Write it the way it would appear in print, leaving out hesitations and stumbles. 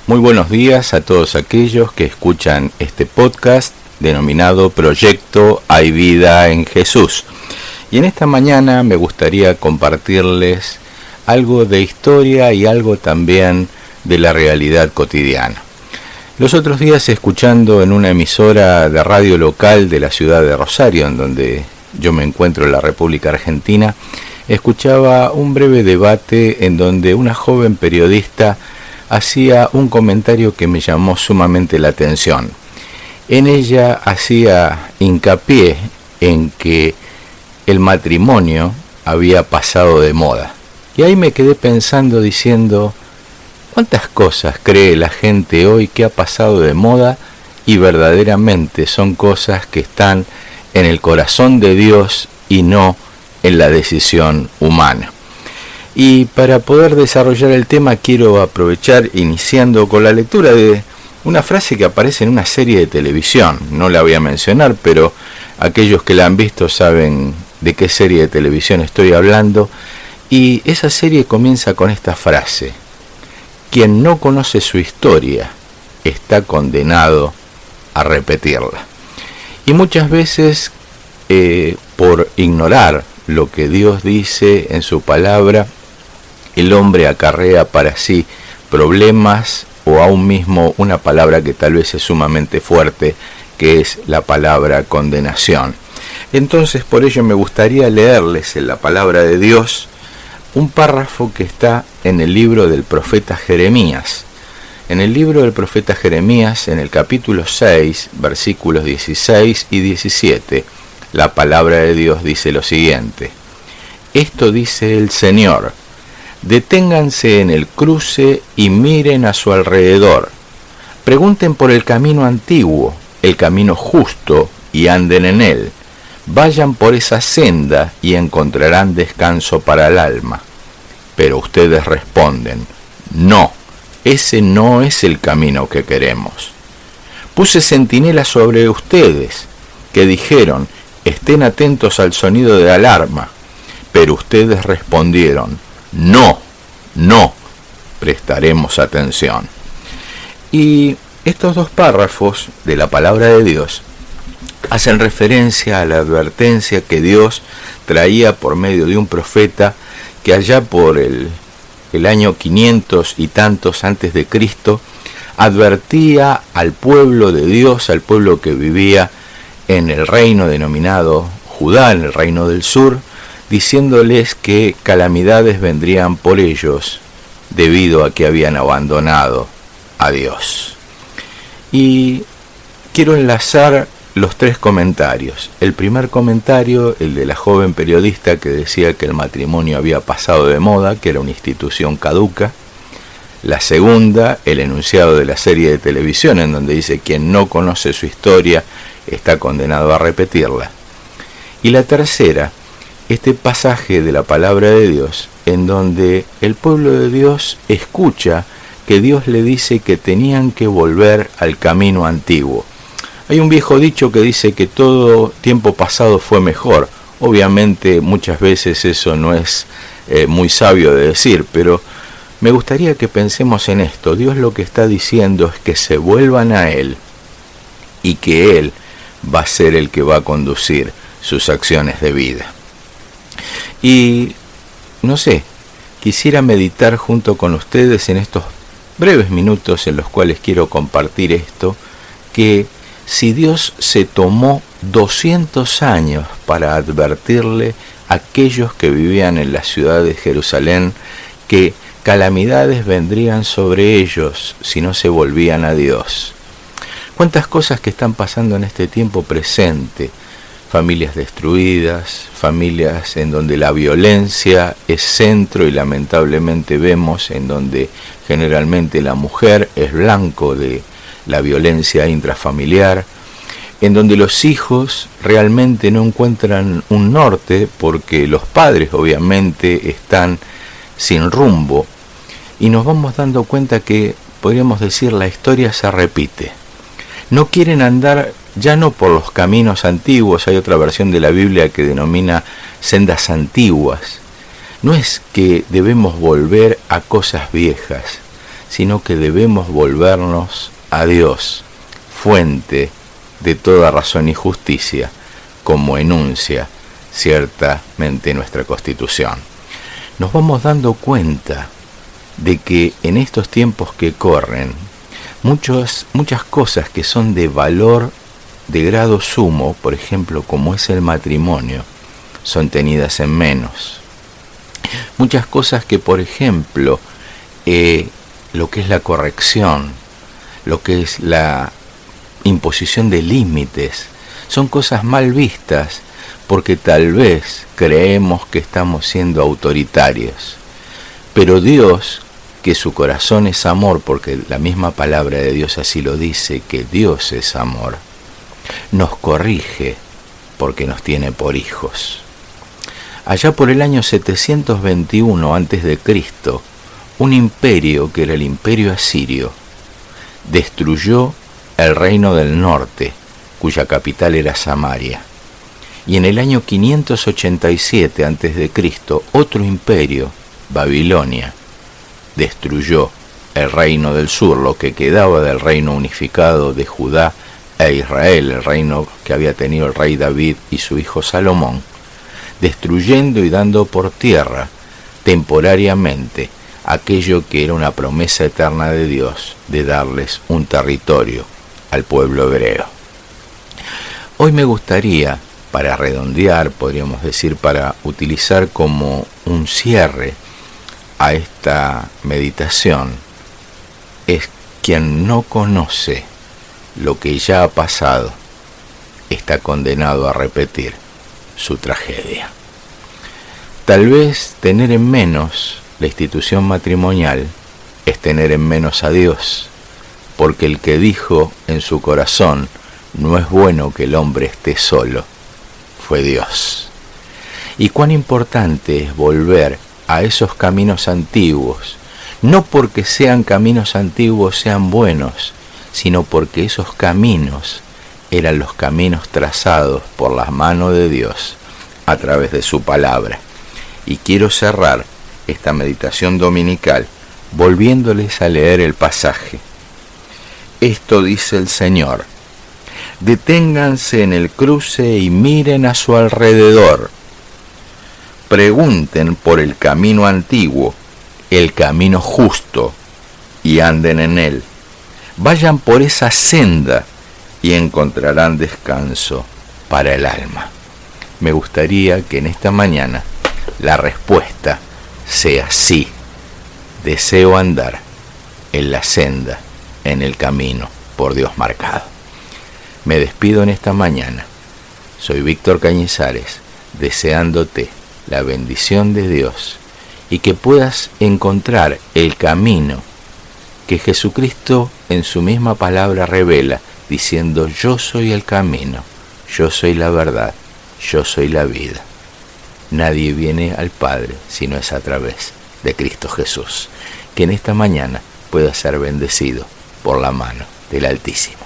Muy buenos días a todos aquellos que escuchan este podcast denominado Proyecto Hay Vida en Jesús. Y en esta mañana me gustaría compartirles algo de historia y algo también de la realidad cotidiana. Los otros días, escuchando en una emisora de radio local de la ciudad de Rosario, en donde yo me encuentro en la República Argentina, escuchaba un breve debate en donde una joven periodista hacía un comentario que me llamó sumamente la atención. En ella hacía hincapié en que el matrimonio había pasado de moda. Y ahí me quedé pensando diciendo, ¿cuántas cosas cree la gente hoy que ha pasado de moda y verdaderamente son cosas que están en el corazón de Dios y no en la decisión humana? Y para poder desarrollar el tema quiero aprovechar iniciando con la lectura de una frase que aparece en una serie de televisión. No la voy a mencionar, pero aquellos que la han visto saben de qué serie de televisión estoy hablando. Y esa serie comienza con esta frase: quien no conoce su historia está condenado a repetirla. Y muchas veces, por ignorar lo que Dios dice en su palabra, el hombre acarrea para sí problemas o aún mismo una palabra que tal vez es sumamente fuerte, que es la palabra condenación. Entonces, por ello me gustaría leerles en la palabra de Dios un párrafo que está en el libro del profeta Jeremías. En el libro del profeta Jeremías, en el capítulo 6, versículos 16 y 17, la palabra de Dios dice lo siguiente: esto dice el Señor: deténganse en el cruce y miren a su alrededor. Pregunten por el camino antiguo, el camino justo, y anden en él. Vayan por esa senda y encontrarán descanso para el alma. Pero ustedes responden: no, ese no es el camino que queremos. Puse centinela sobre ustedes, que dijeron: estén atentos al sonido de alarma. Pero ustedes respondieron: no, no prestaremos atención. Y estos dos párrafos de la palabra de Dios hacen referencia a la advertencia que Dios traía por medio de un profeta que allá por el año 500 y tantos antes de Cristo advertía al pueblo de Dios, al pueblo que vivía en el reino denominado Judá, en el reino del sur, diciéndoles que calamidades vendrían por ellos debido a que habían abandonado a Dios. Y quiero enlazar los tres comentarios. El primer comentario, el de la joven periodista que decía que el matrimonio había pasado de moda, que era una institución caduca. La segunda, el enunciado de la serie de televisión en donde dice: quien no conoce su historia está condenado a repetirla. Y la tercera, este pasaje de la palabra de Dios en donde el pueblo de Dios escucha que Dios le dice que tenían que volver al camino antiguo. Hay un viejo dicho que dice que todo tiempo pasado fue mejor. Obviamente muchas veces eso no es muy sabio de decir, pero me gustaría que pensemos en esto. Dios lo que está diciendo es que se vuelvan a Él y que Él va a ser el que va a conducir sus acciones de vida. Y no sé, quisiera meditar junto con ustedes en estos breves minutos en los cuales quiero compartir esto, que si Dios se tomó 200 años para advertirle a aquellos que vivían en la ciudad de Jerusalén que calamidades vendrían sobre ellos si no se volvían a Dios. ¿Cuántas cosas que están pasando en este tiempo presente? Familias destruidas, familias en donde la violencia es centro y lamentablemente vemos en donde generalmente la mujer es blanco de la violencia intrafamiliar, en donde los hijos realmente no encuentran un norte porque los padres obviamente están sin rumbo, y nos vamos dando cuenta que, podríamos decir, la historia se repite. No quieren andar ya no por los caminos antiguos, hay otra versión de la Biblia que denomina sendas antiguas. No es que debemos volver a cosas viejas, sino que debemos volvernos a Dios, fuente de toda razón y justicia, como enuncia ciertamente nuestra Constitución. Nos vamos dando cuenta de que en estos tiempos que corren, muchas cosas que son de valor de grado sumo, por ejemplo, como es el matrimonio, son tenidas en menos. Muchas cosas que, por ejemplo, lo que es la corrección, lo que es la imposición de límites, son cosas mal vistas porque tal vez creemos que estamos siendo autoritarios. Pero Dios, que su corazón es amor, porque la misma palabra de Dios así lo dice, que Dios es amor, nos corrige porque nos tiene por hijos. Allá por el año 721 a.C., un imperio, que era el imperio asirio, destruyó el reino del norte, cuya capital era Samaria. Y en el año 587 a.C., otro imperio, Babilonia, destruyó el reino del sur, lo que quedaba del reino unificado de Judá e Israel, el reino que había tenido el rey David y su hijo Salomón, destruyendo y dando por tierra temporariamente aquello que era una promesa eterna de Dios de darles un territorio al pueblo hebreo. Hoy me gustaría, para redondear, podríamos decir, para utilizar como un cierre a esta meditación, es quien no conoce lo que ya ha pasado, está condenado a repetir su tragedia. Tal vez tener en menos la institución matrimonial es tener en menos a Dios, porque el que dijo en su corazón, no es bueno que el hombre esté solo, fue Dios. Y cuán importante es volver a esos caminos antiguos, no porque sean caminos antiguos sean buenos, sino porque esos caminos eran los caminos trazados por la mano de Dios a través de su palabra. Y quiero cerrar esta meditación dominical volviéndoles a leer el pasaje. Esto dice el Señor: deténganse en el cruce y miren a su alrededor. Pregunten por el camino antiguo, el camino justo, y anden en él. Vayan por esa senda y encontrarán descanso para el alma. Me gustaría que en esta mañana la respuesta sea sí. Deseo andar en la senda, en el camino por Dios marcado. Me despido en esta mañana. Soy Víctor Cañizares, deseándote la bendición de Dios y que puedas encontrar el camino que Jesucristo en su misma palabra revela, diciendo: yo soy el camino, yo soy la verdad, yo soy la vida. Nadie viene al Padre si no es a través de Cristo Jesús. Que en esta mañana pueda ser bendecido por la mano del Altísimo.